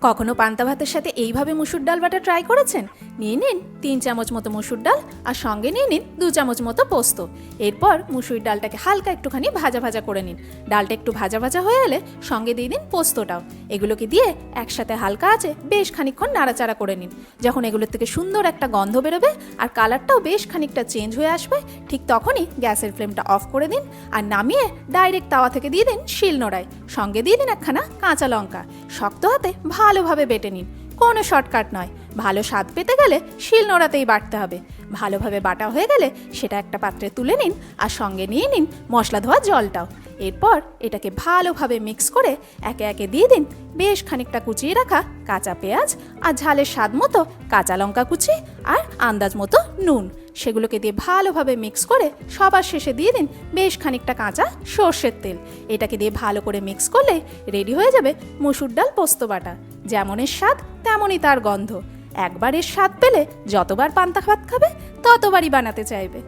কখনো পান্তা ভাতের সাথে এইভাবে মুসুর ডাল বাটা ট্রাই করেছেন? নিয়ে নিন 3 চামচ মতো মুসুর ডাল আর সঙ্গে নিয়ে নিন 2 চামচ মতো পোস্ত। এরপর মুসুর ডালটাকে হালকা একটুখানি ভাজা ভাজা করে নিন। ডালটা একটু ভাজা ভাজা হয়ে এলে সঙ্গে দিয়ে দিন পোস্তটাও। এগুলোকে দিয়ে একসাথে হালকা আঁচে বেশ খানিকক্ষণ নাড়াচাড়া করে নিন। যখন এগুলোর থেকে সুন্দর একটা গন্ধ বেরোবে আর কালারটাও বেশ খানিকটা চেঞ্জ হয়ে আসবে, ঠিক তখনই গ্যাসের ফ্লেমটা অফ করে দিন আর নামিয়ে ডাইরেক্ট তাওয়া থেকে দিয়ে দিন শিলনোড়ায়। সঙ্গে দিয়ে দিন একখানা কাঁচা লঙ্কা। শক্ত হাতে ভালোভাবে বেটে নিন। কোনো শর্টকাট নয়, ভালো স্বাদ পেতে গেলে শিলনোড়াতেই বাটতে হবে। ভালোভাবে বাটা হয়ে গেলে সেটা একটা পাত্রে তুলে নিন আর সঙ্গে নিয়ে নিন মশলা ধোয়া জলটাও। এরপর এটাকে ভালোভাবে মিক্স করে একে একে দিয়ে দিন বেশ খানিকটা কুচিয়ে রাখা কাঁচা পেঁয়াজ আর ঝালের স্বাদ মতো কাঁচা লঙ্কা কুচি আর আন্দাজ মতো নুন। সেগুলোকে দিয়ে ভালোভাবে মিক্স করে সবার শেষে দিয়ে দিন বেশ খানিকটা কাঁচা সর্ষের তেল। এটাকে দিয়ে ভালো করে মিক্স করলে রেডি হয়ে যাবে মুসুর ডাল পোস্ত বাটা। যেমনের স্বাদ তেমনই তার গন্ধ। একবার এর স্বাদ পেলে যতবার পান্তা ভাত খাবে ততবারই বানাতে চাইবে।